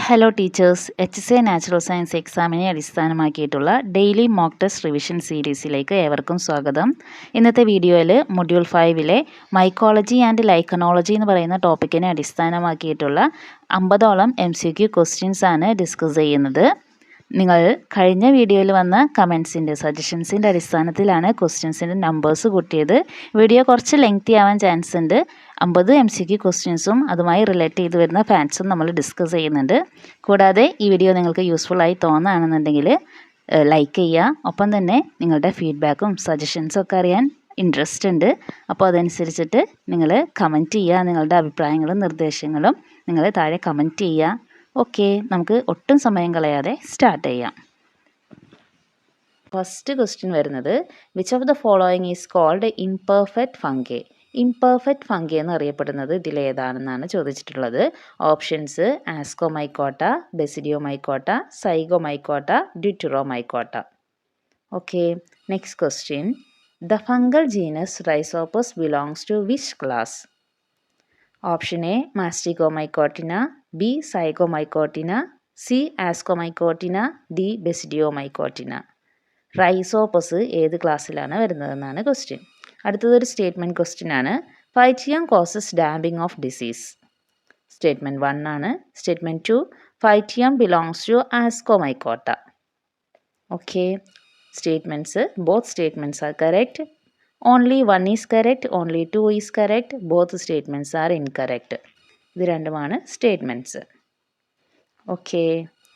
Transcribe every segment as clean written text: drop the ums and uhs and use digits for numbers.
Hello teachers, HSA natural science എക്സാമിനെ അടിസ്ഥാനമാക്കിയിട്ടുള്ള daily mock test revision സീരീസിലേക്ക് ഏവർക്കും സ്വാഗതം. ഇന്നത്തെ വീഡിയോയിൽ മൊഡ്യൂൾ 5-ലെ മൈക്കോളജി ആൻഡ് ലൈക്കണോളജി എന്ന് പറയുന്ന ടോപ്പിക്കിനെ അടിസ്ഥാനമാക്കിയിട്ടുള്ള 50ഓളം MCQ ക്വസ്റ്റ്യൻസ് ആണ് ഡിസ്കസ് ചെയ്യുന്നത്. നിങ്ങൾ കഴിഞ്ഞ വീഡിയോയിൽ വന്ന കമൻസിൻ്റെ സജഷൻസിൻ്റെ അടിസ്ഥാനത്തിലാണ് ക്വസ്റ്റ്യൻസിൻ്റെ നമ്പേഴ്സ് കൂട്ടിയത്. വീഡിയോ കുറച്ച് ലെങ്തി ആവാൻ ചാൻസ് ഉണ്ട്. 50 MCQ ക്വസ്റ്റ്യൻസും അതുമായി റിലേറ്റ് ചെയ്ത് വരുന്ന ഫാക്ട്സും നമ്മൾ ഡിസ്കസ് ചെയ്യുന്നുണ്ട്. കൂടാതെ ഈ വീഡിയോ നിങ്ങൾക്ക് യൂസ്ഫുള്ളായി തോന്നുകയാണെന്നുണ്ടെങ്കിൽ ലൈക്ക് ചെയ്യുക. ഒപ്പം തന്നെ നിങ്ങളുടെ ഫീഡ്ബാക്കും സജഷൻസും ഒക്കെ അറിയാൻ ഇൻട്രസ്റ്റ് ഉണ്ട്. അപ്പോൾ അതനുസരിച്ചിട്ട് നിങ്ങൾ കമൻറ്റ് ചെയ്യുക. നിങ്ങളുടെ അഭിപ്രായങ്ങളും നിർദ്ദേശങ്ങളും നിങ്ങൾ താഴെ കമൻറ്റ് ചെയ്യുക. ഓക്കെ, നമുക്ക് ഒട്ടും സമയം കളയാതെ സ്റ്റാർട്ട് ചെയ്യാം. ഫസ്റ്റ് ക്വസ്റ്റ്യൻ വരുന്നത് which of the following is called imperfect fungi. Imperfect fungi എന്ന് അറിയപ്പെടുന്നത് ഇതിലേതാണെന്നാണ് ചോദിച്ചിട്ടുള്ളത്. Options Ascomycota, Basidiomycota, Zygomycota, Deuteromycota. Okay, next question the fungal genus Rhizopus belongs to which class. Option A Mastigomycotina, B Zygomycotina, C Ascomycotina, D Basidiomycotina. Rhizopus ഏത് ക്ലാസ്സിലാണ് വരുന്നതെന്നാണ് question. അടുത്തതൊരു statement question ആണ്. Pythium causes damping off disease. Statement 1 ആണ്. Statement 2 Pythium belongs to Ascomycota. Okay, statements both statements are correct. Only 1 is correct, only 2 is correct, both statements are incorrect. ഇത് രണ്ടുമാണ് statements. Okay,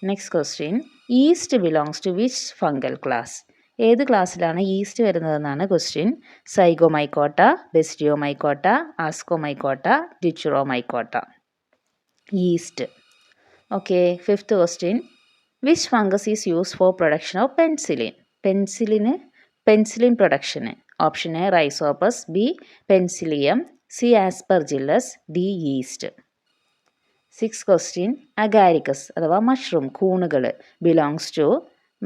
next question yeast belongs to which fungal class. ഏത് ക്ലാസ്സിലാണ് yeast വരുന്നതെന്നാണ് question. Zygomycota, Basidiomycota, Ascomycota, Deuteromycota. Yeast. Okay, fifth question which fungus is use for production of penicillin. Penicillin പ്രൊഡക്ഷന്. Option A Rhizopus, B Penicillium, C Aspergillus, D yeast. Six question Agaricus അഥവാ mushroom കൂണുകൾ belongs to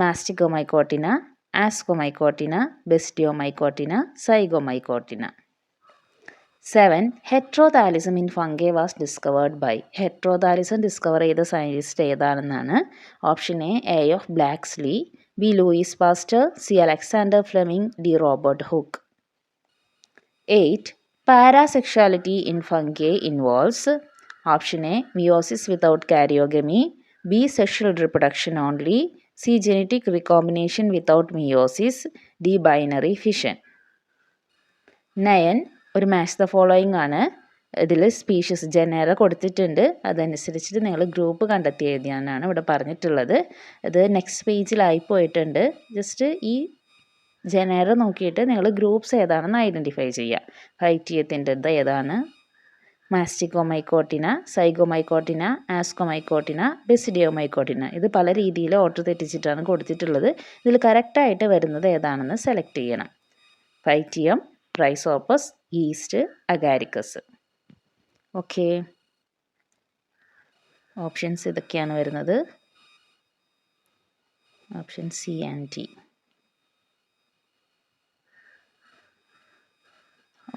Mastigomycotina, Ascomycotina, Basidiomycotina, Zygomycotina. 7 heterothallism in fungi was discovered by. Heterothallism discover ചെയ്ത scientist ഏതാണെന്നാണ്. Option A of Blakeslee, B Louis Pasteur, C Alexander Fleming, D Robert Hooke. 8 parasexuality in fungi involves. Option A meiosis without karyogamy, B sexual reproduction only, C genetic recombination without meiosis, D binary fission. 9 ഒരു match the following ആണ്. ഇതിൽ species genera കൊടുത്തിട്ടുണ്ട്. അതനുസരിച്ചിട്ട് നിങ്ങൾ group കണ്ടെത്തി എഴുതിയാനാണ് ഇവിടെ പറഞ്ഞിട്ടുള്ളത്. ഇത് നെക്സ്റ്റ് പേജിലായി പോയിട്ടുണ്ട്. ജസ്റ്റ് ഈ ജനറ നോക്കിയിട്ട് നിങ്ങൾ ഗ്രൂപ്പ്സ് ഏതാണെന്ന് ഐഡൻറ്റിഫൈ ചെയ്യുക. ഫൈറ്റിയത്തിൻ്റെത് ഏതാണ്, മാസ്റ്റിഗോമൈക്കോട്ടിന, സൈഗോമൈക്കോട്ടിന, ആസ്കോമൈക്കോട്ടിന, ബെസിഡിയോമൈക്കോട്ടിന. ഇത് പല രീതിയിൽ ഓർഡർ തെറ്റിച്ചിട്ടാണ് കൊടുത്തിട്ടുള്ളത്. ഇതിൽ കറക്റ്റായിട്ട് വരുന്നത് ഏതാണെന്ന് സെലക്ട് ചെയ്യണം. Pythium, Rhizopus, yeast, Agaricus. Okay, options ഇതൊക്കെയാണ് വരുന്നത്. Option C and D.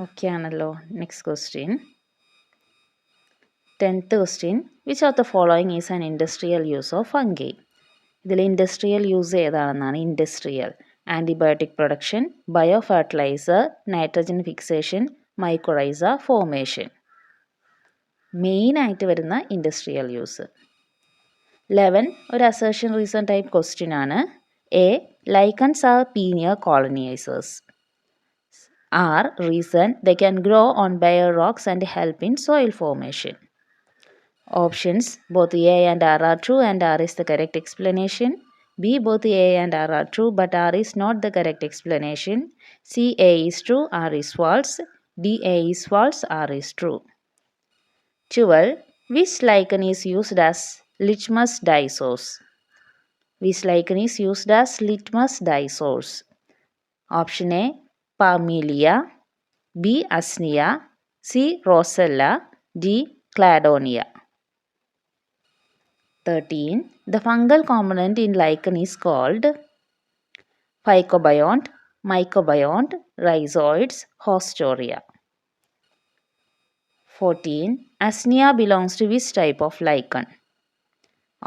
Okay ആണല്ലോ. Next question 10th question which of the following is an industrial use of fungi. ഇതിൽ ഇൻഡസ്ട്രിയൽ യൂസ് ഏതാണെന്നാണ്. Industrial antibiotic production, bio fertilizer, nitrogen fixation, mycorrhiza formation. മെയിനായിട്ട് വരുന്ന industrial use. 11 ഒരു assertion reason type question ആണ്. A lichens are pioneer colonizers. R reason they can grow on bare rocks and help in soil formation. Options both A and R are true and R is the correct explanation. B both A and R are true but R is not the correct explanation. C A is true, R is false. D A is false, R is true. 12 which lichen is used as litmus dye source. Which lichen is used as litmus dye source. Option A Parmelia, B Asnia, C Rosella, D Cladonia. 13 the fungal component in lichen is called phycobiont, mycobiont, rhizoids, haustoria. 14 Asnia belongs to which type of lichen?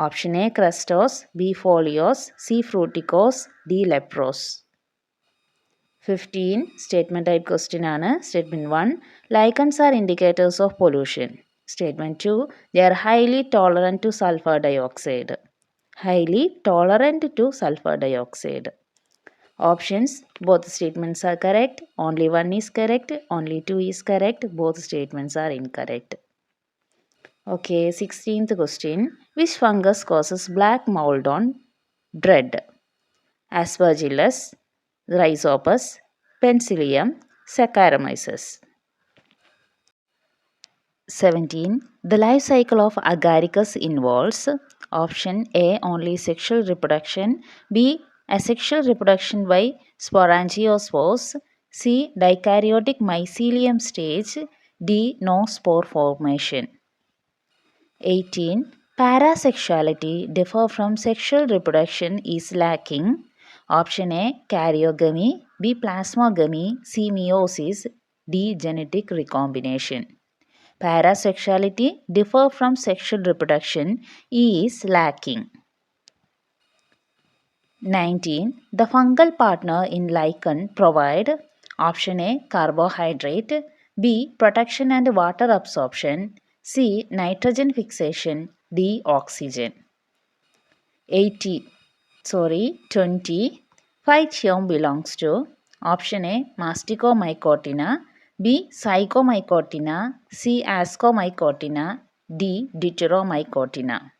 Option A crustose, B foliose, C fruticose, D leprose. 15 statement type question ആണ്. Statement 1 lichens are indicators of pollution. Statement 2 they are highly tolerant to sulfur dioxide. Highly tolerant to sulfur dioxide. Options both statements are correct, only one is correct, only two is correct, both statements are incorrect. Okay, 16th question. Which fungus causes black mold on bread? Aspergillus, Rhizopus, Penicillium, Saccharomyces. 17. The life cycle of Agaricus involves option A only sexual reproduction, B asexual reproduction by sporangiosperms, C dikaryotic mycelium stage, D no spore formation. 18. Parasexuality differ from sexual reproduction is lacking. Option A karyogamy, B plasmogamy, C meiosis, D genetic recombination. Parasexuality differ from sexual reproduction is lacking. 19. The fungal partner in lichen provide option A carbohydrate, B protection and water absorption, C nitrogen fixation, D oxygen. 20. Phytium belongs to option A Masticomycotina, B Psychomycotina, C Ascomycotina, D Deuteromycotina.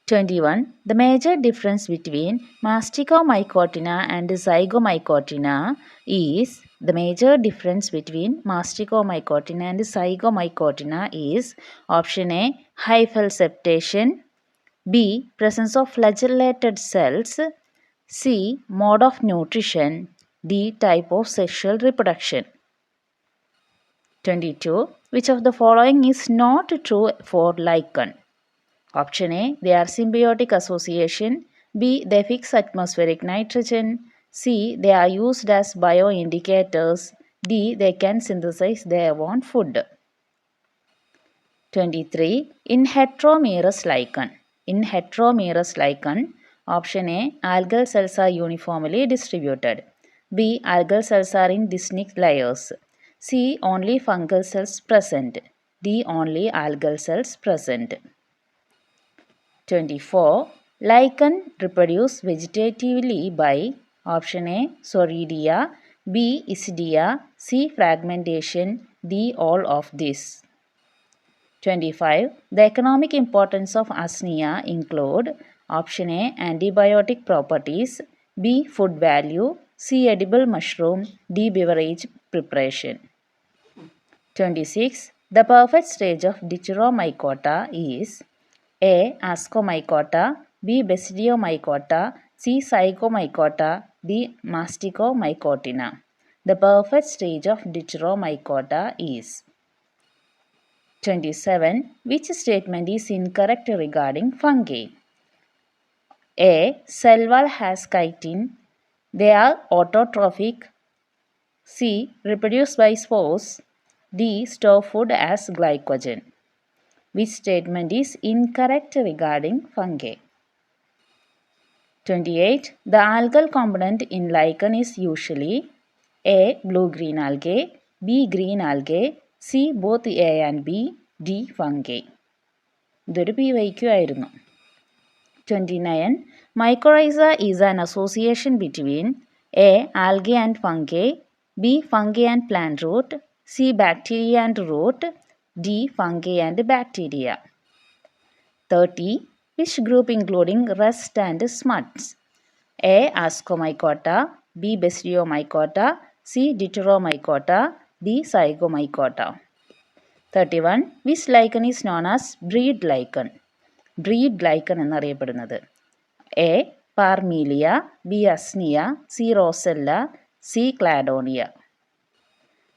21. The major difference between Masticomycotina and Zygomycotina is option A hyphal septation, B presence of flagellated cells, C mode of nutrition, D type of sexual reproduction. 22. Which of the following is not true for lichen? Option A they are symbiotic association, B they fix atmospheric nitrogen, C they are used as bioindicators, D they can synthesize their own food. 23. In heteromerous lichen, option A algal cells are uniformly distributed, B algal cells are in distinct layers, C only fungal cells present, D only algal cells present. 24. Lichen reproduce vegetatively by option A Soredia, B Isidia, C fragmentation, D all of this. 25. The economic importance of Usnea include option A antibiotic properties, B food value, C edible mushroom, D beverage preparation. 26. The perfect stage of Deuteromycota is A. Ascomycota, B. Basidiomycota, C. Zygomycota, D. Masticomycotina. The perfect stage of Deuteromycota is 27. Which statement is incorrect regarding fungi? A. Cell wall has chitin. They are autotrophic. C. Reproduce by spores. D. Store food as glycogen. Which statement is incorrect regarding fungi? 28. The algal component in lichen is usually A. Blue-green algae, B. Green algae, C. Both A and B, D. Fungi. ഇതൊരു PYQ ആയിരുന്നു. 29. Mycorrhiza is an association between A. Algae and fungi, B. Fungi and plant root, C. Bacteria and root, D. Fungi and bacteria. 30. Which group including rust and smuts? A. Ascomycota, B. Basidiomycota, C. Deuteromycota, D. Zygomycota. 31. Which lichen is known as breed lichen? Breed lichen എന്നറിയപ്പെടുന്നത് A. Parmelia, B. Usnea, C. Rosella, C. Cladonia.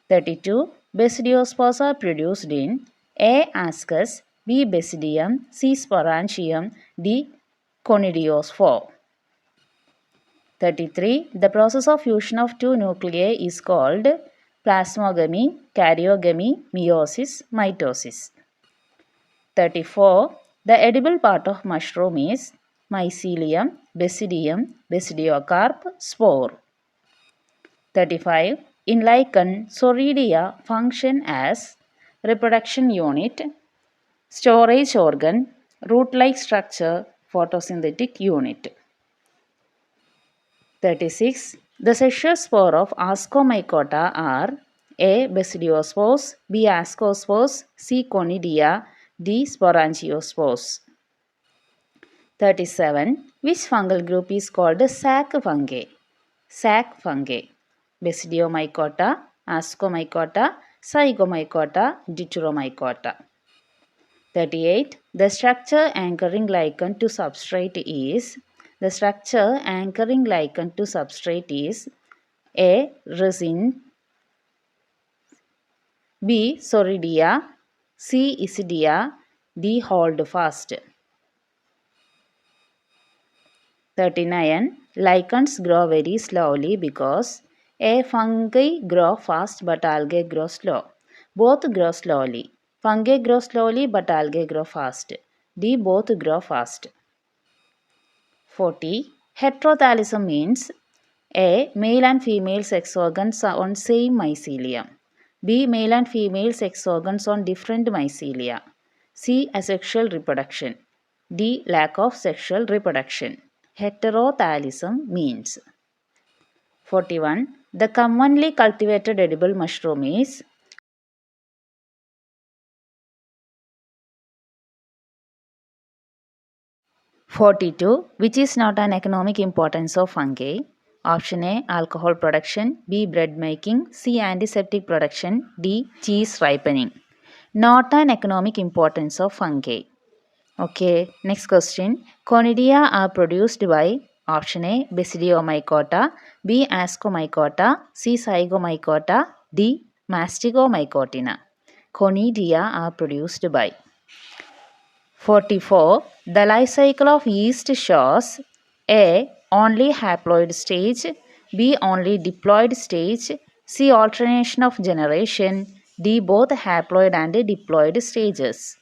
32. Basidiospores are produced in A. Ascus, B. Basidium, C. Sporangium, D. Conidiospore. 33. The process of fusion of two nuclei is called plasmogamy, karyogamy, meiosis, mitosis. 34. The edible part of mushroom is mycelium, basidium, basidiocarp, spore. 35. In lichen, Sorridia function as reproduction unit, storage organ, root-like structure, photosynthetic unit. 36. The sexual spore of Ascomycota are A. Basidiospores, B. Ascospores, C. Conidia, D. Sporangiospores. 37. Which fungal group is called sac fungi? Sac fungi. Basidiomycota, Ascomycota, Zygomycota, Deuteromycota. 38. The structure anchoring lichen to substrate is A. Resin, B. Sorridia, C. Isidia, D. Holdfast. 39. Lichens grow very slowly because A. Fungi grow fast but algae grow slow. Both grow slowly. Fungi grow slowly but algae grow fast. D. Both grow fast. 40. Heterothallism means A. Male and female sex organs on same mycelium. B. Male and female sex organs on different mycelia. C. Asexual reproduction. D. Lack of sexual reproduction. Heterothallism means. 41. The commonly cultivated edible mushroom is 42. Which is not an economic importance of fungi? Option A. Alcohol production, B. Bread making, C. Antiseptic production, D. Cheese ripening. Not an economic importance of fungi. Okay, next question. Conidia are produced by option A. Basidiomycota, B. Ascomycota, C. Zygomycota, D. Mastigomycotina. Conidia are produced by. 44. The life cycle of yeast shows A. Only haploid stage, B. Only diploid stage, C. Alternation of generation, D. Both haploid and diploid stages.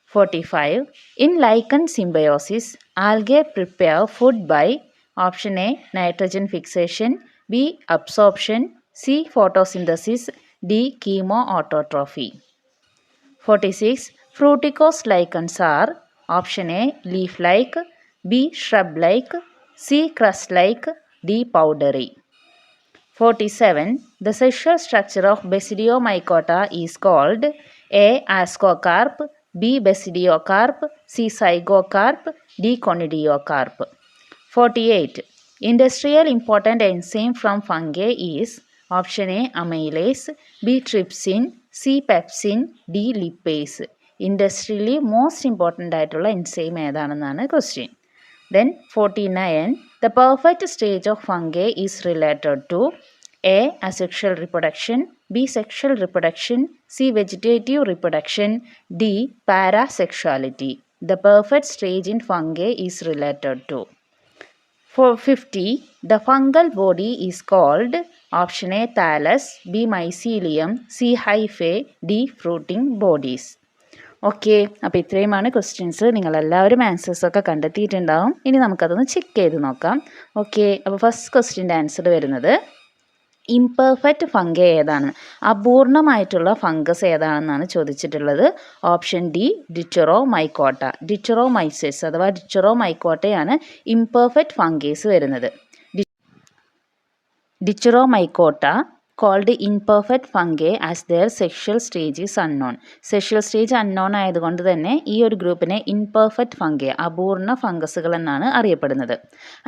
45. In lichen symbiosis, algae prepare food by option A. Nitrogen fixation, B. Absorption, C. Photosynthesis, D. Chemoautotrophy. 46. Fruticose lichens are option A. Leaf-like, B. Shrub-like, C. Crust-like, D. Powdery. 47. The sexual structure of Basidiomycota is called A. Ascocarp, B. Basidiocarp, C. Zygocarp, D. Conidiocarp. 48. Industrial important enzyme from fungi is option A. Amylase, B. Trypsin, C. Pepsin, D. Lipase. Industrially most important ആയിട്ടുള്ള enzyme ഏതാണെന്നാണ് question. Then 49. The perfect stage of fungi is related to A. Asexual reproduction, B. Sexual reproduction, C. Vegetative reproduction, D. Parasexuality. The perfect stage in fungi is related to. For 50, the fungal body is called option A. Thallus, B. Mycelium, C. Hyphae, D. Fruiting bodies. Okay, അപ്പോൾ ഇത്രയുമാണ് questions. നിങ്ങളെല്ലാവരും ആൻസേഴ്സൊക്കെ കണ്ടെത്തിയിട്ടുണ്ടാവും. ഇനി നമുക്കതൊന്ന് check ചെയ്ത് നോക്കാം. Okay, അപ്പോൾ first ക്വസ്റ്റ്യൻ്റെ answer വരുന്നത് imperfect ഫംഗ ഏതാണ്, അപൂർണമായിട്ടുള്ള ഫംഗസ് ഏതാണെന്നാണ് ചോദിച്ചിട്ടുള്ളത്. ഓപ്ഷൻ ഡി ഡിറ്ററോമൈക്കോട്ട, ഡിറ്ററോമൈസസ് അഥവാ ഡിറ്ററോമൈക്കോട്ടയാണ് ഇംപെർഫെക്റ്റ് ഫംഗേസ് വരുന്നത്. ഡിറ്ററോമൈക്കോട്ട called imperfect fungi as their sexual stage is unknown. Sexual stage unknown ആയതുകൊണ്ട് തന്നെ ഈ ഒരു ഗ്രൂപ്പിനെ ഇംപെർഫെക്റ്റ് ഫംഗി, അപൂർണ ഫംഗസുകൾ എന്നാണ് അറിയപ്പെടുന്നത്.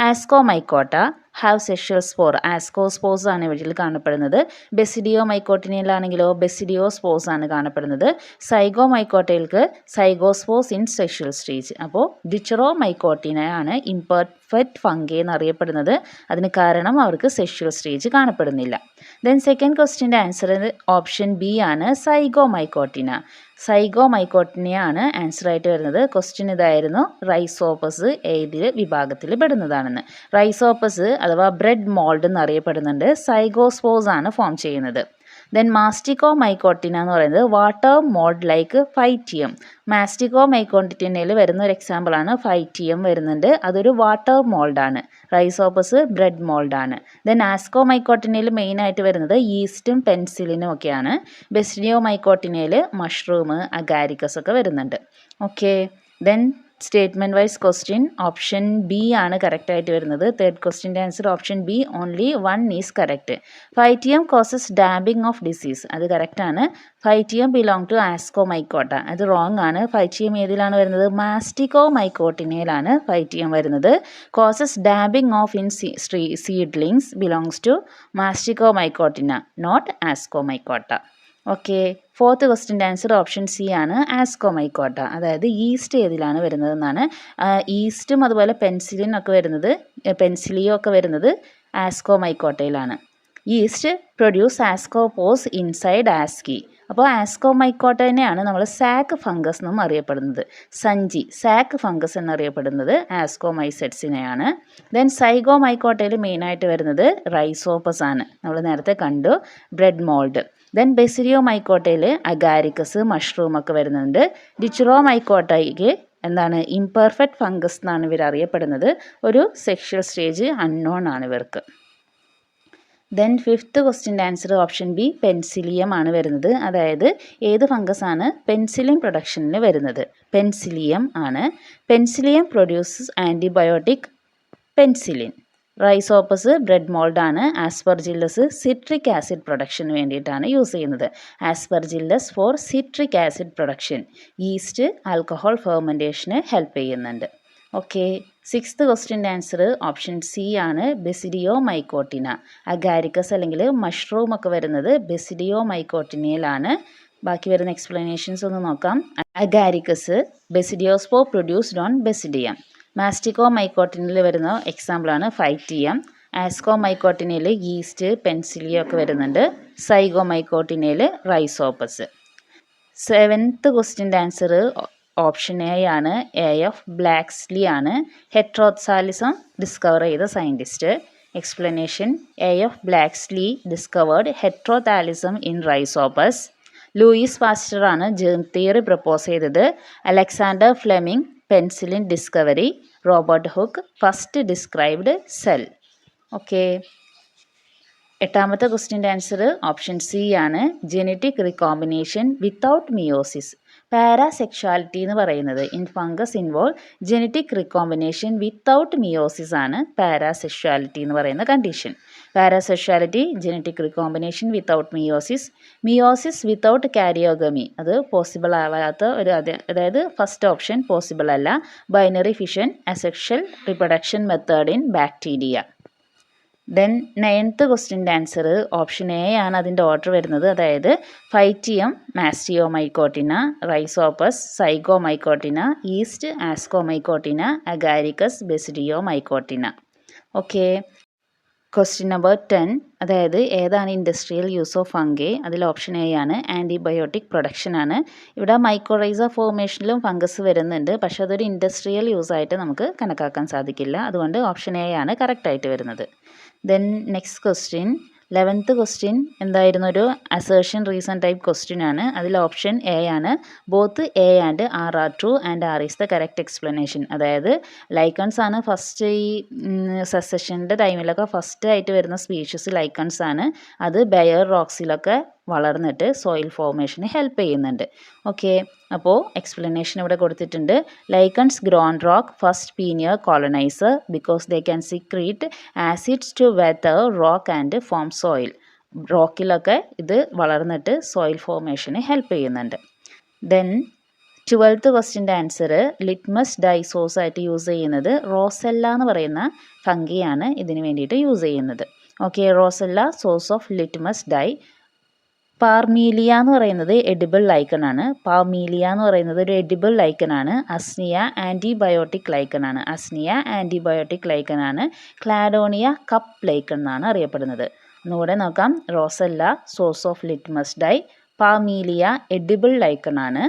Ascomycota have sexual spore, ascospores ആണ് ഇവരിൽ കാണപ്പെടുന്നത്. ബെസിഡിയോമൈക്കോട്ടിനിലാണെങ്കിലോ ബെസിഡിയോസ്പോസ് ആണ് കാണപ്പെടുന്നത്. സൈഗോമൈക്കോട്ടയിൽക്ക് സൈഗോസ്പോസ് ഇൻ സെക്ഷൽ സ്റ്റേജ്. അപ്പോൾ ഡിറ്ററോമൈക്കോട്ടിനെയാണ് ഇംപെർഫെക്റ്റ് ഫംഗി എന്നറിയപ്പെടുന്നത്. അതിന് കാരണം അവർക്ക് സെക്ഷൽ സ്റ്റേജ് കാണപ്പെടുന്നില്ല. ദെൻ സെക്കൻഡ് ക്വസ്റ്റ്യൻ്റെ ആൻസർ ഓപ്ഷൻ ബി ആണ്, സൈഗോമൈക്കോട്ടിന. സൈഗോമൈക്കോട്ടിനെയാണ് ആൻസർ ആയിട്ട് വരുന്നത്. ക്വസ്റ്റ്യൻ ഇതായിരുന്നു, റൈസോപ്പസ് ഏത് വിഭാഗത്തിൽ പെടുന്നതാണെന്ന്. റൈസോപ്പസ് അഥവാ ബ്രെഡ് മോൾഡ് എന്നറിയപ്പെടുന്നുണ്ട്. സൈഗോസ്പോസ് ആണ് ഫോം ചെയ്യുന്നത്. ദെൻ മാസ്റ്റിക്കോമൈക്കോട്ടിന എന്ന് പറയുന്നത് വാട്ടർ മോൾഡ് ലൈക്ക് ഫൈറ്റിയം. മാസ്റ്റിക്കോമൈക്കോട്ടിനയിൽ വരുന്ന ഒരു എക്സാമ്പിളാണ് ഫൈറ്റിയം വരുന്നുണ്ട്. അതൊരു വാട്ടർ മോൾഡാണ്. റൈസോപ്പസ് ബ്രെഡ് മോൾഡാണ്. ദെൻ ആസ്കോമൈക്കോട്ടിനയിൽ മെയിനായിട്ട് വരുന്നത് ഈസ്റ്റും പെൻസിലിനും ഒക്കെയാണ്. ബെസിഡിയോമൈക്കോട്ടിനയിൽ മഷ്റൂം, അഗാരിക്കസ് ഒക്കെ വരുന്നുണ്ട്. Okay, then statement wise question option B ആണ് കറക്റ്റ് ആയിട്ട് വരുന്നത്. തേർഡ് ക്വസ്റ്റ്യൻ്റെ answer option B, only 1 is correct. Pythium causes damping off disease, അത് കറക്റ്റാണ്. ഫൈറ്റിയം ബിലോങ് ടു ആസ്കോമൈക്കോട്ട, അത് റോങ് ആണ്. ഫൈറ്റിയം ഏതിലാണ് വരുന്നത്? മാസ്റ്റിക്കോമൈക്കോട്ടിനയിലാണ് ഫൈറ്റിയം വരുന്നത്. Causes damping off in seedlings belongs to Mastigomycotina, not Ascomycota. Okay, fourth ക്വസ്റ്റ്യൻ്റെ ആൻസർ ഓപ്ഷൻ സി ആണ്, ആസ്കോമൈക്കോട്ട. അതായത് ഈസ്റ്റ് ഏതിലാണ് വരുന്നതെന്നാണ്. ഈസ്റ്റും അതുപോലെ പെൻസിലിൻ ഒക്കെ വരുന്നത്, പെൻസിലിയോ ഒക്കെ വരുന്നത് ആസ്കോമൈക്കോട്ടയിലാണ്. Yeast produce ascospores inside asci. അപ്പോൾ ആസ്കോമൈക്കോട്ടനെയാണ് നമ്മൾ സാക്ക് ഫംഗസ് എന്നും അറിയപ്പെടുന്നത്. സഞ്ചി, സാക്ക് ഫംഗസ് എന്നറിയപ്പെടുന്നത് ആസ്കോമൈസെറ്റ്സിനെയാണ്. ദെൻ സൈഗോമൈക്കോട്ടയിൽ മെയിനായിട്ട് വരുന്നത് റൈസോപ്പസ് ആണ്, നമ്മൾ നേരത്തെ കണ്ടു, ബ്രെഡ് മോൾഡ്. ദെൻ ബെസിഡിയോമൈക്കോട്ടയിൽ അഗാരിക്കസ്, മഷ്റൂം ഒക്കെ വരുന്നുണ്ട്. ഡിച്ചുറോമൈക്കോട്ടയ്ക്ക് എന്താണ്? ഇംപെർഫെക്റ്റ് ഫംഗസ് എന്നാണ് ഇവർ അറിയപ്പെടുന്നത്. ഒരു സെക്ഷൽ സ്റ്റേജ് അൺനോൺ ആണ് ഇവർക്ക്. ദെൻ ഫിഫ്ത്ത് ക്വസ്റ്റ്യൻ്റെ ആൻസർ ഓപ്ഷൻ ബി, പെൻസിലിയം ആണ് വരുന്നത്. അതായത് ഏത് ഫംഗസ് ആണ് പെൻസിലിൻ പ്രൊഡക്ഷനിൽ വരുന്നത്? പെൻസിലിയം ആണ്. Penicillium produces antibiotic penicillin. Rhizopus bread മോൾഡാണ്. ആസ്പെർജില്ലസ് സിട്രിക് ആസിഡ് പ്രൊഡക്ഷന് വേണ്ടിയിട്ടാണ് യൂസ് ചെയ്യുന്നത്. Aspergillus for citric acid production. Yeast alcohol ഫെർമെൻറ്റേഷന് ഹെൽപ്പ് ചെയ്യുന്നുണ്ട്. ഓക്കെ, സിക്സ്ത് ക്വസ്റ്റ്യൻ്റെ ആൻസർ ഓപ്ഷൻ സി ആണ്, ബെസിഡിയോമൈക്കോട്ടിന. അഗാരിക്കസ് അല്ലെങ്കിൽ മഷ്റൂം ഒക്കെ വരുന്നത് ബെസിഡിയോമൈക്കോട്ടിനയിലാണ്. ബാക്കി വരുന്ന എക്സ്പ്ലനേഷൻസ് ഒന്ന് നോക്കാം. Agaricus basidiospore produced on basidium. മാസ്റ്റിക്കോമൈക്കോട്ടിനിൽ വരുന്ന എക്സാമ്പിളാണ് ഫൈറ്റിയം. ആസ്കോമൈക്കോട്ടിനയിൽ ഈസ്റ്റ്, പെൻസിലിയോ ഒക്കെ വരുന്നുണ്ട്. സൈഗോമൈക്കോട്ടിനയിൽ റൈസോപ്പസ്. സെവൻത്ത് ക്വസ്റ്റ്യൻ്റെ ആൻസർ ഓപ്ഷൻ എ ആണ്, എ എഫ് ബ്ലാക്സ്ലി ആണ്. ഹെട്രോസാലിസം ഡിസ്കവർ ചെയ്ത scientist. Explanation: A F Blakeslee discovered heterothallism in Rhizopus. Louis Pasteur ആണ് ജേം തിയറി പ്രപ്പോസ് ചെയ്തത്. Alexander Fleming penicillin discovery. Robert Hooke first described cell. Okay, എട്ടാമത്തെ ക്വസ്റ്റ്യൻ്റെ answer option C ആണ്, genetic recombination without meiosis. പാരാസെക്ഷുവാലിറ്റി എന്ന് പറയുന്നത് in fungus involve genetic recombination without meiosis ആണ് parasexuality എന്ന് പറയുന്ന condition. Parasexuality, genetic recombination without meiosis. Meiosis without karyogamy, അത് possible ആവാത്ത ഒരു, അതായത് ഫസ്റ്റ് ഓപ്ഷൻ പോസിബിൾ അല്ല. Binary fission, asexual reproduction method in bacteria. Then ninth ക്വസ്റ്റ്യൻ്റെ ആൻസർ ഓപ്ഷൻ എ ആണ്, അതിൻ്റെ ഓർഡർ വരുന്നത്. അതായത് Pythium Mastigomycotina, Rhizopus Zygomycotina, yeast Ascomycotina, Agaricus Basidiomycotina. Okay, question number 10, അതായത് ഏതാണ് ഇൻഡസ്ട്രിയൽ യൂസ് ഓഫ് ഫംഗൈ? അതിൽ option A ആണ്, ആൻറ്റിബയോട്ടിക് പ്രൊഡക്ഷൻ ആണ്. ഇവിടെ മൈക്കോറൈസ ഫോർമേഷനിലും ഫംഗസ് വരുന്നുണ്ട്, പക്ഷേ അതൊരു ഇൻഡസ്ട്രിയൽ യൂസ് ആയിട്ട് നമുക്ക് കണക്കാക്കാൻ സാധിക്കില്ല. അതുകൊണ്ട് ഓപ്ഷൻ എ ആണ് കറക്റ്റായിട്ട് വരുന്നത്. Then next question, 11th question എന്തായിരുന്നു? ഒരു അസേർഷൻ റീസൺ ടൈപ്പ് ക്വസ്റ്റ്യൻ ആണ്. അതിൽ ഓപ്ഷൻ എ ആണ്, both A and R R true and R is the correct explanation. അതായത് ലൈക്കൺസ് ആണ് ഫസ്റ്റ്, ഈ സസെഷൻ്റെ ടൈമിലൊക്കെ ഫസ്റ്റ് ആയിട്ട് വരുന്ന സ്പീഷീസ് ലൈക്കൺസ് ആണ്. അത് ബെയർ റോക്സിലൊക്കെ വളർന്നിട്ട് സോയിൽ ഫോർമേഷന് ഹെൽപ്പ് ചെയ്യുന്നുണ്ട്. ഓക്കെ, അപ്പോൾ എക്സ്പ്ലനേഷൻ ഇവിടെ കൊടുത്തിട്ടുണ്ട്. Lichens grown rock first pioneer colonizer because they can secrete acids to weather rock and form soil. റോക്കിലൊക്കെ ഇത് വളർന്നിട്ട് സോയിൽ ഫോർമേഷന് ഹെൽപ്പ് ചെയ്യുന്നുണ്ട്. ദെൻ 12th ക്വസ്റ്റ്യൻ്റെ ആൻസർ, ലിറ്റ്മസ് ഡൈ സോഴ്സ് ആയിട്ട് യൂസ് ചെയ്യുന്നത് റോസെല്ല എന്ന് പറയുന്ന ഫംഗിയാണ് ഇതിന് വേണ്ടിയിട്ട് യൂസ് ചെയ്യുന്നത്. Okay, Roccella source of litmus dye. Parmelia എന്ന് പറയുന്നത് എഡിബിൾ ലൈക്കൺ ആണ്. പാർമീലിയ എന്ന് പറയുന്നത് ഒരു എഡിബിൾ ലൈക്കൺ ആണ്. അസ്നിയ ആൻറ്റിബയോട്ടിക് ലൈക്കൺ ആണ്. അസ്നിയ ആൻറ്റിബയോട്ടിക് ലൈക്കൺ ആണ്. ക്ലാഡോണിയ കപ്പ് ലൈക്കൺ എന്നാണ് അറിയപ്പെടുന്നത്. ഒന്നുകൂടെ നോക്കാം. Roccella source of litmus dye. Parmelia edible lichen ആണ്.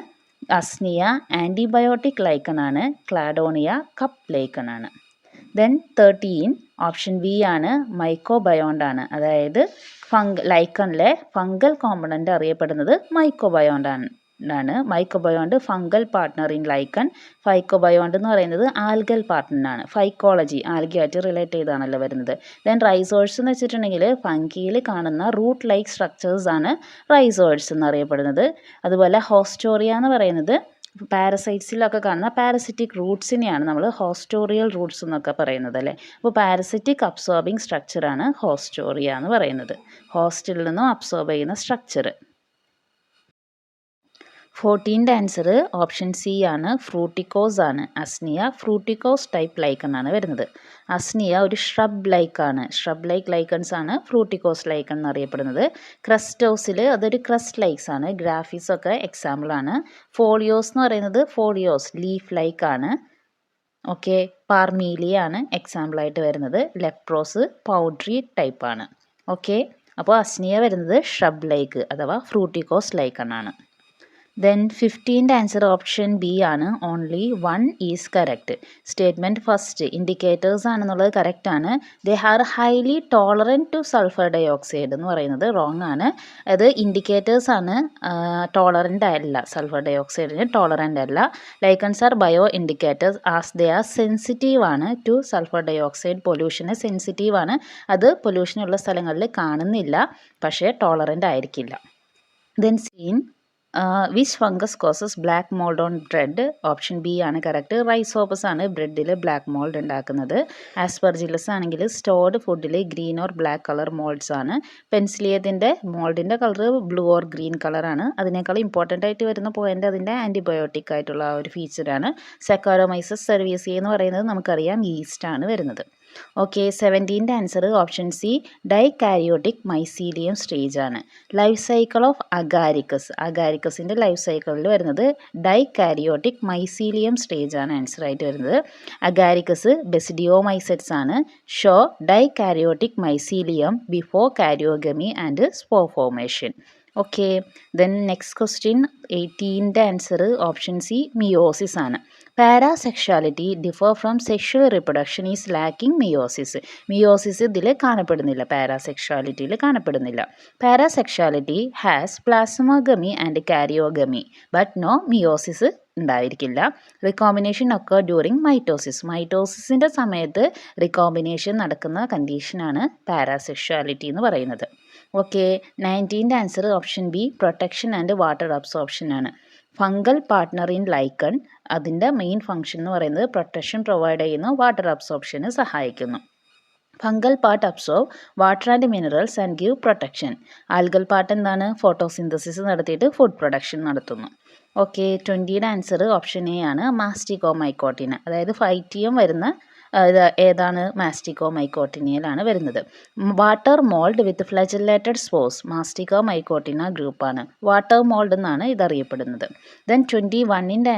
അസ്നിയ ആൻറ്റിബയോട്ടിക് ലൈക്കൺ ആണ്. ക്ലാഡോണിയ കപ്പ് ലൈക്കൺ ആണ്. ദെൻ 13 ഓപ്ഷൻ ബി ആണ് മൈക്കോബയോണ്ട് ആണ്. അതായത് ലൈക്കണിലെ ഫംഗൽ കോമ്പണൻ്റ് അറിയപ്പെടുന്നത് മൈക്കോബയോണ്ട് ആണ്. മൈക്കോബയോണ്ട് ഫംഗൽ പാർട്ട്ണർ ഇൻ ലൈക്കൺ. ഫൈക്കോബയോണ്ട് എന്ന് പറയുന്നത് ആൽഗൽ പാർട്ട്ണറാണ്. ഫൈക്കോളജി ആൽഗയായിട്ട് റിലേറ്റ് ചെയ്താണല്ലോ വരുന്നത്. ദെൻ റൈസോഴ്സ് എന്ന് വെച്ചിട്ടുണ്ടെങ്കിൽ ഫംഗിയിൽ കാണുന്ന റൂട്ട് ലൈക്ക് സ്ട്രക്ചേഴ്സ് ആണ് റൈസോഴ്സ് എന്നറിയപ്പെടുന്നത്. അതുപോലെ ഹോസ്റ്റോറിയ എന്ന് പറയുന്നത് പാരസൈറ്റ്സിലൊക്കെ കാണുന്ന പാരസിറ്റിക് റൂട്ട്സിനെയാണ് നമ്മൾ ഹോസ്റ്റോറിയൽ റൂട്ട്സ് എന്നൊക്കെ പറയുന്നത് അല്ലേ. അപ്പോൾ പാരസിറ്റിക് അബ്സോർബിങ് സ്ട്രക്ചറാണ് ഹോസ്റ്റോറിയ എന്ന് പറയുന്നത്. ഹോസ്റ്റിൽ നിന്നും അബ്സോർബ് ചെയ്യുന്ന structure. 14th answer option C ആണ്, ഫ്രൂട്ടിക്കോസ് ആണ്. അസ്നിയ ഫ്രൂട്ടിക്കോസ് ടൈപ്പ് ലൈക്കൺ ആണ് വരുന്നത്. അസ്നിയ ഒരു ഷ്രബ് ലൈക്കാണ്. ഷ്രബ് ലൈക്ക് ലൈക്കൺസ് ആണ് ഫ്രൂട്ടിക്കോസ് ലൈക്കൺ എന്നറിയപ്പെടുന്നത്. ക്രസ്റ്റോസിൽ അതൊരു ക്രസ്റ്റ് ലൈക്സ് ആണ്. ഗ്രാഫീസ് ഒക്കെ എക്സാമ്പിൾ ആണ്. ഫോളിയോസ് എന്ന് പറയുന്നത് ഫോളിയോസ് ലീഫ് ലൈക്ക് ആണ്. ഓക്കെ, പാർമീലിയ ആണ് എക്സാമ്പിളായിട്ട് വരുന്നത്. ലെപ്രോസ് പൗഡ്രി ടൈപ്പ് ആണ്. ഓക്കെ, അപ്പോൾ അസ്നിയ വരുന്നത് ഷ്രബ് ലൈക്ക് അഥവാ ഫ്രൂട്ടിക്കോസ് ലൈക്കൺ ആണ്. Then 15th answer option B ആണ്. Only one is correct. Statement first indicators ആണെന്നുള്ളത് കറക്റ്റ് ആണ്. They are highly tolerant to sulphur dioxide എന്ന് പറയുന്നത് റോങ് ആണ്. അത് ഇൻഡിക്കേറ്റേഴ്സ് ആണ്, ടോളറൻ്റ് അല്ല. സൾഫർ ഡയോക്സൈഡിന് ടോളറൻ്റ് അല്ല. Lichens are bio indicators as they are sensitive ആണ് ടു സൾഫർ ഡയോക്സൈഡ്. പൊല്യൂഷന് സെൻസിറ്റീവ് ആണ്. അത് പൊല്യൂഷനുള്ള സ്ഥലങ്ങളിൽ കാണുന്നില്ല, പക്ഷേ ടോളറൻ്റ് ആയിരിക്കില്ല. Then seen which fungus causes black mould on bread. Option B ആണ് കറക്റ്റ്. റൈസോപ്പസ് ആണ് ബ്രെഡിൽ ബ്ലാക്ക് മോൾഡ് ഉണ്ടാക്കുന്നത്. ആസ്പെർജില്ലസ് ആണെങ്കിൽ സ്റ്റോർഡ് ഫുഡിൽ green or black colour moulds ആണ്. പെൻസിലിയത്തിൻ്റെ മോൾഡിൻ്റെ കളർ ബ്ലൂ ഓർ ഗ്രീൻ കളറാണ്. അതിനേക്കാൾ ഇമ്പോർട്ടൻ്റ് ആയിട്ട് വരുന്ന പോയിൻ്റ് അതിൻ്റെ ആൻറ്റിബയോട്ടിക് ആയിട്ടുള്ള ആ ഒരു ഫീച്ചറാണ്. സെക്കാരോമൈസസ് സെർവീസിയ എന്ന് പറയുന്നത് നമുക്കറിയാം ഈസ്റ്റ് ആണ് വരുന്നത്. Okay, 17th answer option C dikaryotic mycelium stage ആണ്. Life cycle of Agaricus. അഗാരിക്കസിൻ്റെ ലൈഫ് സൈക്കിളിൽ വരുന്നത് ഡൈകാരിയോട്ടിക് മൈസീലിയം സ്റ്റേജ് ആണ് ആൻസർ ആയിട്ട് വരുന്നത്. അഗാരിക്കസ് ബെസിഡിയോമൈസെറ്റ്സ് ആണ്. Show dikaryotic mycelium before karyogamy and spore formation. Okay, then next question 18th answer option C meiosis ആണ്. Parasexuality differ from sexual reproduction is lacking meiosis. Meiosis ഇതിൽ കാണപ്പെടുന്നില്ല, പാരാസെക്ഷുവാലിറ്റിയിൽ കാണപ്പെടുന്നില്ല. Parasexuality has plasmogamy and karyogamy but no meiosis ഉണ്ടായിരിക്കില്ല. റിക്കോമ്പിനേഷൻ ഒക്കെ during mitosis. മൈറ്റോസിസിൻ്റെ സമയത്ത് റിക്കോമ്പിനേഷൻ നടക്കുന്ന കണ്ടീഷനാണ് പാരാസെക്ഷുവാലിറ്റി എന്ന് പറയുന്നത്. Okay, 19th answer option B protection and water absorption ആണ്. ഫംഗൽ പാർട്ട്ണർ ഇൻ ലൈക്കൺ അതിൻ്റെ മെയിൻ ഫംഗ്ഷൻ എന്ന് പറയുന്നത് പ്രൊട്ടക്ഷൻ പ്രൊവൈഡ് ചെയ്യുന്നു, വാട്ടർ അബ്സോർപ്ഷന് സഹായിക്കുന്നു. Fungal part absorb water and minerals and give protection. Algal part എന്താണ്? ഫോട്ടോസിന്തസിസ് നടത്തിയിട്ട് ഫുഡ് പ്രൊഡക്ഷൻ നടത്തുന്നു. Okay, 20th answer option A ആണ്, മാസ്റ്റിക്കോമൈക്കോട്ടിന. അതായത് ഫൈറ്റിയം വരുന്ന ഏതാണ്? മാസ്റ്റിക്കോമൈക്കോട്ടിനയിലാണ് വരുന്നത്. വാട്ടർ മോൾഡ് വിത്ത് ഫ്ലജല്ലേറ്റഡ് സ്പോർസ് മാസ്റ്റിക്കോമൈക്കോട്ടിന ഗ്രൂപ്പാണ്. വാട്ടർ മോൾഡ് എന്നാണ് ഇതറിയപ്പെടുന്നത്. Then 21th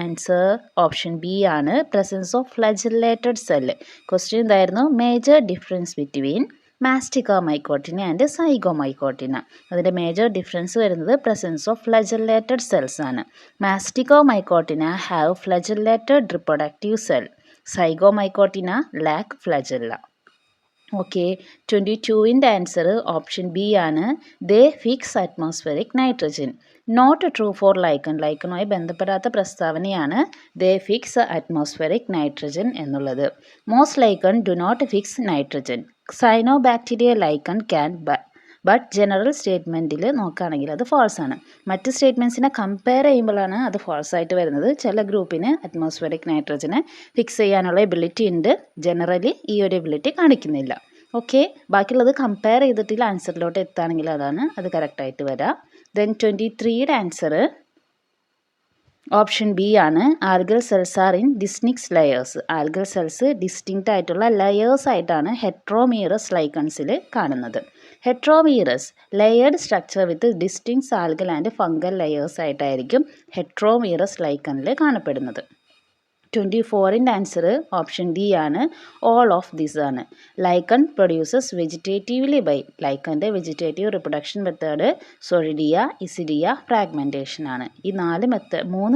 answer option B ആണ്, presence of flagellated cell. Question എന്തായിരുന്നു? Major difference between Mastigomycotina and Zygomycotina. അതിൻ്റെ മേജർ ഡിഫറൻസ് വരുന്നത് പ്രസൻസ് ഓഫ് ഫ്ലജല്ലേറ്റഡ് സെൽസ് ആണ്. Mastigomycotina have flagellated reproductive cell. Zygomycotina lack flagella. Okay, 22th answer option B ആണ്, they fix atmospheric nitrogen. Not true for lichen. ലൈക്കണുമായി ബന്ധപ്പെടാത്ത പ്രസ്താവനയാണ് they fix atmospheric nitrogen എന്നുള്ളത്. Most lichen do not fix nitrogen. Cyanobacteria lichen can but general സ്റ്റേറ്റ്മെൻറ്റിൽ നോക്കുകയാണെങ്കിൽ അത് false ആണ്. മറ്റ് സ്റ്റേറ്റ്മെൻറ്റ്സിനെ കമ്പയർ ചെയ്യുമ്പോഴാണ് അത് ഫാൾസ് ആയിട്ട് വരുന്നത്. ചില ഗ്രൂപ്പിന് അറ്റ്മോസ്ഫെറിക് നൈട്രജനെ ഫിക്സ് ചെയ്യാനുള്ള എബിലിറ്റി ഉണ്ട്, ജനറലി ഈ ഒരു എബിലിറ്റി കാണിക്കുന്നില്ല. ഓക്കെ, ബാക്കിയുള്ളത് കമ്പയർ ചെയ്തിട്ടില്ല ആൻസറിലോട്ട് എത്തുകയാണെങ്കിൽ അത് കറക്റ്റായിട്ട് വരാം. Then 23th answer option B ആണ്, algal cells are in distinct layers. Algal cells distinct ആയിട്ടുള്ള ലെയേഴ്സ് ആയിട്ടാണ് ഹെട്രോമീറസ് ലൈക്കൺസിൽ കാണുന്നത്. Heteromerous layered structure with distinct algal and fungal layers ആയിട്ടായിരിക്കും ഹെട്രോമീറസ് ലൈക്കണിൽ കാണപ്പെടുന്നത്. 24th ആൻസർ ഓപ്ഷൻ ഡി ആണ്, ഓൾ ഓഫ് ദിസ് ആണ്. Lichen produces vegetatively by. ലൈക്കൻ്റെ vegetative reproduction method soredia, isidia, fragmentation ആണ്. ഈ 3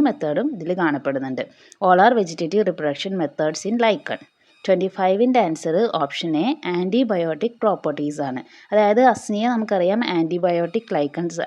മെത്തേഡും ഇതിൽ കാണപ്പെടുന്നുണ്ട്. All are vegetative reproduction methods in lichen. 25ൻ്റെ answer option A antibiotic properties ആണ്. അതായത് അസ്നിയ നമുക്കറിയാം ആൻറ്റിബയോട്ടിക് ലൈക്കൺസ്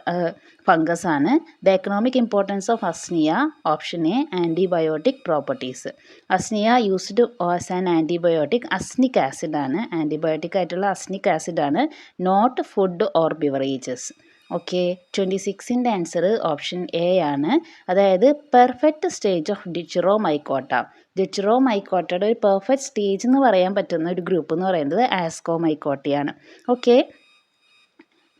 ഫംഗസ് ആണ്. The economic importance of Usnea option A antibiotic properties. Usnea used as an antibiotic usnic acid ആണ്. Antibiotic ആയിട്ടുള്ള usnic acid ആണ്, not food or beverages. Okay, 26ൻ്റെ answer option A ആണ്. അതായത് perfect stage of Deuteromycota. ഡിച്ചിറോമൈക്കോട്ടയുടെ ഒരു perfect stage എന്ന് പറയാൻ പറ്റുന്ന ഒരു ഗ്രൂപ്പ് എന്ന് പറയുന്നത് ആസ്കോമൈക്കോട്ടയാണ്. Okay,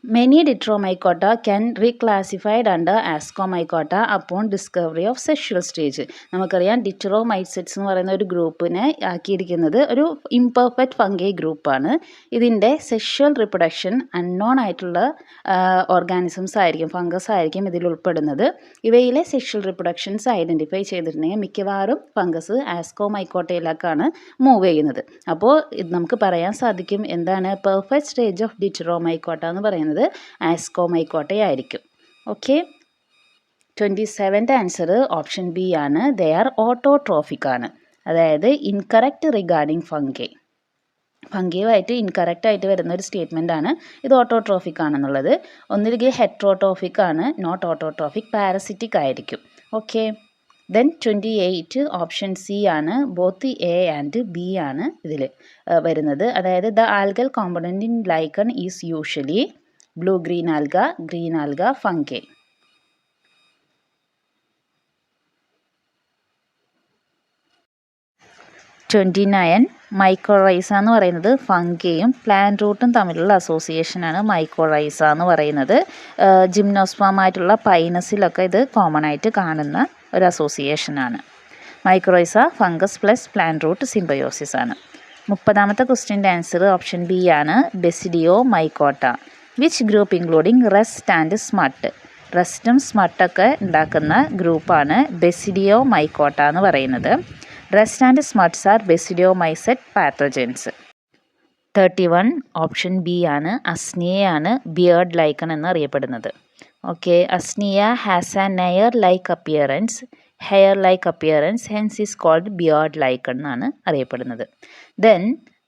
many Deuteromycota can reclassified under Ascomycota upon discovery of sexual stage. നമുക്കറിയാം ഡിട്രോമൈസെറ്റ്സ് എന്ന് പറയുന്ന ഒരു ഗ്രൂപ്പിനെ ആക്കിയിരിക്കുന്നത് ഒരു ഇംപെർഫെക്റ്റ് ഫംഗൈ ഗ്രൂപ്പാണ്. ഇതിൻ്റെ സെക്ഷൽ റിപ്രൊഡക്ഷൻ അൺനോൺ ആയിട്ടുള്ള ഓർഗാനിസംസ് ആയിരിക്കും, ഫംഗസ് ആയിരിക്കും ഇതിൽ ഉൾപ്പെടുന്നത്. ഇവയിലെ സെക്ഷൽ റിപ്രൊഡക്ഷൻസ് ഐഡൻറ്റിഫൈ ചെയ്തിട്ടുണ്ടെങ്കിൽ മിക്കവാറും ഫംഗസ് ആസ്കോമൈക്കോട്ടയിലേക്കാണ് മൂവ് ചെയ്യുന്നത്. അപ്പോൾ ഇത് നമുക്ക് പറയാൻ സാധിക്കും എന്താണ് പെർഫെക്റ്റ് സ്റ്റേജ് ഓഫ് ഡിട്രോമൈക്കോട്ട എന്ന് പറയുന്നത് ആസ്കോമൈക്കോട്ടയായിരിക്കും. ഓക്കെ, 27ൻ്റെ ആൻസർ ഓപ്ഷൻ ബി ആണ്. ദേ ആർ ഓട്ടോട്രോഫിക് ആണ്. അതായത് ഇൻകറക്റ്റ് റിഗാർഡിങ് ഫംഗൈ. ഫംഗിയുമായിട്ട് ഇൻകറക്റ്റ് ആയിട്ട് വരുന്ന ഒരു സ്റ്റേറ്റ്മെൻ്റ് ആണ് ഇത് ഓട്ടോട്രോഫിക് ആണെന്നുള്ളത്. ഒന്നില്ലെങ്കിൽ ഹെട്രോട്രോഫിക് ആണ്, നോട്ട് ഓട്ടോട്രോഫിക്, പാരസിറ്റിക് ആയിരിക്കും. ഓക്കെ, ദെൻ 28 ഓപ്ഷൻ സി ആണ്. ബോത്ത് എ ആൻഡ് ബി ആണ് ഇതിൽ വരുന്നത്. അതായത് the algal component in lichen is usually blue green alga, fungi. Mycorrhiza എന്ന് പറയുന്നത് ഫംഗയും പ്ലാന്റ് റൂട്ടും തമ്മിലുള്ള അസോസിയേഷനാണ് മൈക്കോറൈസ എന്ന് പറയുന്നത്. ജിംനോസ്പമായിട്ടുള്ള പൈനസിലൊക്കെ ഇത് കോമൺ ആയിട്ട് കാണുന്ന ഒരു അസോസിയേഷനാണ്. Mycorrhiza fungus plus plant root symbiosis ആണ്. 30ാമത്തെ ക്വസ്റ്റ്യൻ്റെ ആൻസർ ഓപ്ഷൻ ബി ആണ്. Basidiomycota. Which group including rust and smut. റെസ്റ്റും സ്മട്ടൊക്കെ ഉണ്ടാക്കുന്ന ഗ്രൂപ്പാണ് ബെസിഡിയോ മൈക്കോട്ട എന്ന് പറയുന്നത്. Rust and smuts are basidiomycete pathogens. 31 option B ആണ്. അസ്നിയയാണ് ബിയർഡ് ലൈക്കൺ എന്നറിയപ്പെടുന്നത്. Okay, Usnea has an hair like appearance hence is called beard lichen എന്നാണ് അറിയപ്പെടുന്നത്. ദെൻ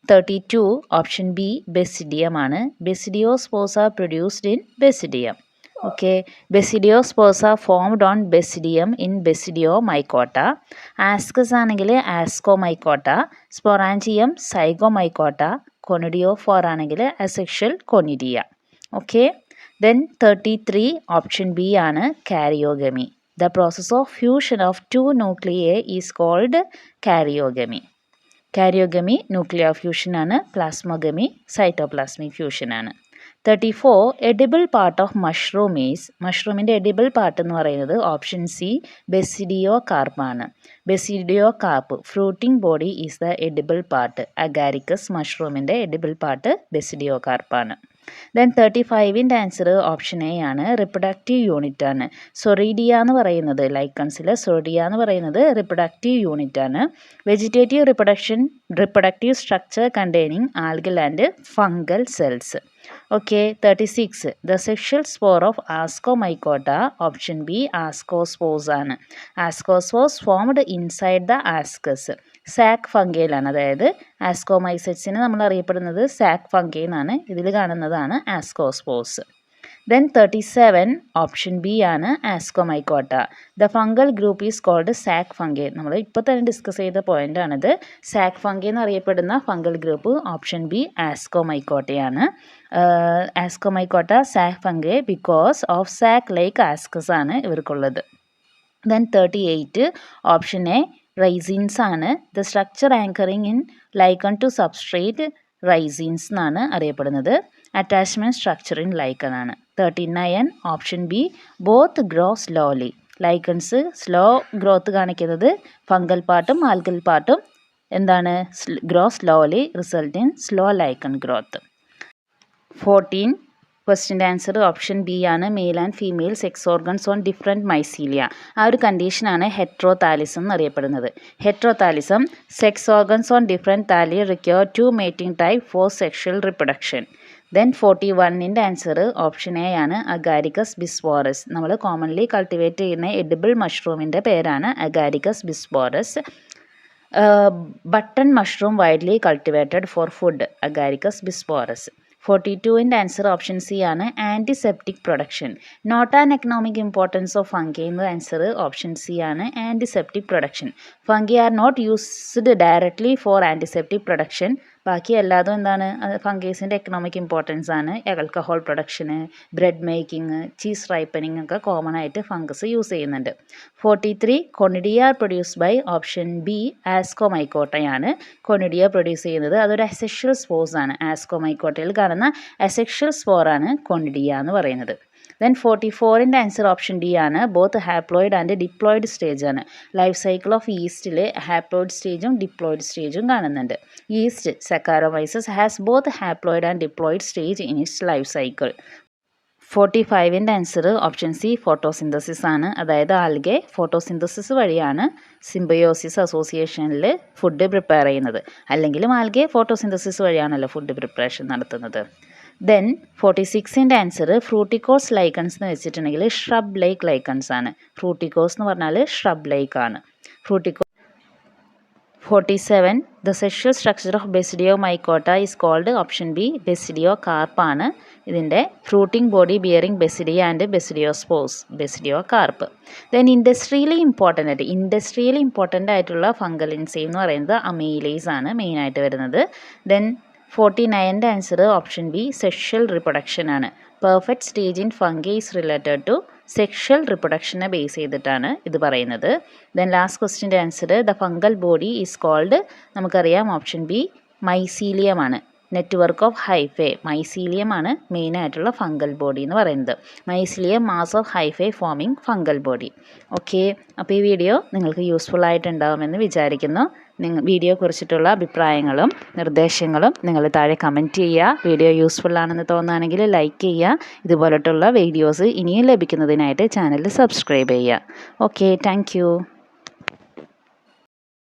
32 ഓപ്ഷൻ ബി ബെസിഡിയം ആണ്. Basidiospores are produced in basidium. Okay, basidiospores are formed on basidium in Basidiomycota. Ascus ആണെങ്കിൽ Ascomycota, sporangium Zygomycota, conidiophore ആണെങ്കിൽ asexual conidia. Okay, then 33 option B ആണ്. Karyogamy. The process of fusion of 2 nuclei is called karyogamy. Karyogamy nuclear fusion ആണ്. Plasmogamy cytoplasmic fusion ആണ്. 34 edible part of mushroom is. മഷ്റൂമിൻ്റെ edible part എന്ന് പറയുന്നത് option C ബെസിഡിയോ കാർപ്പാണ്. Basidiocarp fruiting body is the edible part. Agaricus മഷ്റൂമിൻ്റെ edible part ബെസിഡിയോ കാർപ്പാണ്. Then 35ൻ്റെ ആൻസർ ഓപ്ഷൻ എ ആണ്. റിപ്രൊഡക്റ്റീവ് യൂണിറ്റ് ആണ്. സൊറീഡിയ എന്ന് പറയുന്നത് ലൈക്കൺസിൽ സൊറീഡിയ എന്ന് പറയുന്നത് റിപ്രൊഡക്റ്റീവ് യൂണിറ്റ് ആണ്. Vegetative reproductive structure containing algal and fungal cells. Okay, 36 the sexual spore of Ascomycota. Option B ascospores ആണ്. Ascospores formed inside the ascus. Sac ഫംഗയിലാണ്. അതായത് ആസ്കോമൈസെറ്റ്സിന് നമ്മൾ അറിയപ്പെടുന്നത് സാക്ക് ഫംഗൈ എന്നാണ്. ഇതിൽ കാണുന്നതാണ് ആസ്കോസ്പോസ്. ദെൻ 37 ഓപ്ഷൻ ബി ആണ്. Ascomycota. The fungal group is called sac fungi. നമ്മൾ ഇപ്പോൾ തന്നെ ഡിസ്കസ് ചെയ്ത പോയിൻ്റാണിത്. സാക്ക് ഫംഗൈ എന്നറിയപ്പെടുന്ന ഫംഗൽ ഗ്രൂപ്പ് ഓപ്ഷൻ ബി ആസ്കോമൈക്കോട്ടയാണ്. Ascomycota sac fungi because of sac like ascus ആണ് ഇവർക്കുള്ളത്. ദെൻ 38 ഓപ്ഷൻ എ റൈസീൻസ് ആണ്. The structure anchoring in lichen to substrate rhizines എന്നാണ് അറിയപ്പെടുന്നത്. അറ്റാച്ച്മെൻറ്റ് സ്ട്രക്ചർ ഇൻ ലൈക്കൺ ആണ്. 39 option B both grow slowly. Lichens slow growth കാണിക്കുന്നത് fungal പാർട്ടും algal പാർട്ടും എന്താണ് grow slowly result in slow lichen growth. 14 ക്വസ്റ്റ്യൻ്റെ answer option B ആണ്. Male and female sex organs on different mycelia. ആ ഒരു കണ്ടീഷനാണ് ഹെട്രോതാലിസം എന്നറിയപ്പെടുന്നത്. Heterothallism sex organs on different thalli require 2 mating type for sexual reproduction. Then 41ൻ്റെ answer option A ആണ്. Agaricus bisporus. നമ്മൾ commonly cultivate ചെയ്യുന്ന edible മഷ്റൂമിൻ്റെ പേരാണ് Agaricus bisporus. Button mushroom widely cultivated for food, Agaricus bisporus. 42ൻ്റെ answer option C ആണ്, antiseptic production. Not an economic importance of fungi എന്ന answer option C ആണ്, antiseptic production. Fungi are not used directly for antiseptic production. ബാക്കി എല്ലാതും എന്താണ്, ഫംഗീസിൻ്റെ economic importance ആണ്. Alcohol പ്രൊഡക്ഷന്, ബ്രെഡ് മേക്കിംഗ്, ചീസ് റൈപ്പനിങ് ഒക്കെ കോമൺ ആയിട്ട് ഫംഗസ് യൂസ് ചെയ്യുന്നുണ്ട്. 43 conidia produce by option B ആസ്കോമൈക്കോട്ടയാണ് കൊണിഡിയ പ്രൊഡ്യൂസ് ചെയ്യുന്നത്. അതൊരു അസെക്ഷൽ സ്പോർസ് ആണ്. ആസ്കോമൈക്കോട്ടയിൽ കാണുന്ന അസെക്ഷൽ സ്പോറാണ് കൊണിഡിയ എന്ന് പറയുന്നത്. ദെൻ 44ൻ്റെ ആൻസർ ഓപ്ഷൻ ഡി ആണ്, both haploid and diploid stage ആണ്. ലൈഫ് സൈക്കിൾ ഓഫ് ഈസ്റ്റിൽ ഹാപ്ലോയിഡ് സ്റ്റേജും ഡിപ്ലോയിഡ് സ്റ്റേജും കാണുന്നുണ്ട്. Yeast Saccharomyces has both haploid and diploid stage in its life cycle. 45ൻ്റെ ആൻസർ ഓപ്ഷൻ സി ഫോട്ടോസിന്തസിസ് ആണ്. അതായത് ആൽഗെ ഫോട്ടോസിന്തസിസ് വഴിയാണ് സിംബയോസിസ് അസോസിയേഷനിൽ ഫുഡ് പ്രിപ്പയർ ചെയ്യുന്നത്. അല്ലെങ്കിലും ആൽഗെ ഫോട്ടോസിന്തസിസ് വഴിയാണല്ലോ ഫുഡ് പ്രിപ്പറേഷൻ നടത്തുന്നത്. ദെൻ 46ൻ്റെ ആൻസർ ഫ്രൂട്ടിക്കോസ് ലൈക്കൺസ് എന്ന് വെച്ചിട്ടുണ്ടെങ്കിൽ ഷ്രബ് ലൈക്ക് ലൈക്കൺസ് ആണ്. ഫ്രൂട്ടിക്കോസ് എന്ന് പറഞ്ഞാൽ ഷ്രബ് ലൈക്ക് ആണ്. 47 the sexual structure of Basidiomycota is called option B basidiocarp ആണ്. ഇതിൻ്റെ fruiting body bearing basidia and basidiospores, basidiocarp. Then industrially important ആയിട്ടുള്ള fungal enzyme എന്ന് പറയുന്നത് amylase ആണ് മെയിനായിട്ട് വരുന്നത്. ദെൻ 49ൻ്റെ answer option B sexual reproduction ആണ്. Perfect stage in fungi is related to sexual റിപ്രൊഡക്ഷനെ ബേസ് ചെയ്തിട്ടാണ് ഇത് പറയുന്നത്. ദെൻ ലാസ്റ്റ് ക്വസ്റ്റ്യൻ്റെ answer the fungal body is called, നമുക്കറിയാം ഓപ്ഷൻ ബി മൈസീലിയം ആണ്. നെറ്റ്വർക്ക് ഓഫ് ഹൈഫേ, മൈസീലിയം ആണ് മെയിനായിട്ടുള്ള ഫംഗൽ ബോഡി എന്ന് പറയുന്നത്. Mycelium mass of hyphae forming fungal body. Okay, അപ്പോൾ ഈ വീഡിയോ നിങ്ങൾക്ക് യൂസ്ഫുൾ ആയിട്ടുണ്ടാകുമെന്ന് വിചാരിക്കുന്നു. വീഡിയോ കുറിച്ചിട്ടുള്ള അഭിപ്രായങ്ങളും നിർദ്ദേശങ്ങളും നിങ്ങൾ താഴെ കമൻറ്റ് ചെയ്യുക. വീഡിയോ യൂസ്ഫുൾ ആണെന്ന് തോന്നുകയാണെങ്കിൽ ലൈക്ക് ചെയ്യുക. ഇതുപോലുള്ള വീഡിയോസ് ഇനിയും ലഭിക്കുന്നതിനായിട്ട് ചാനൽ സബ്സ്ക്രൈബ് ചെയ്യുക. Okay, thank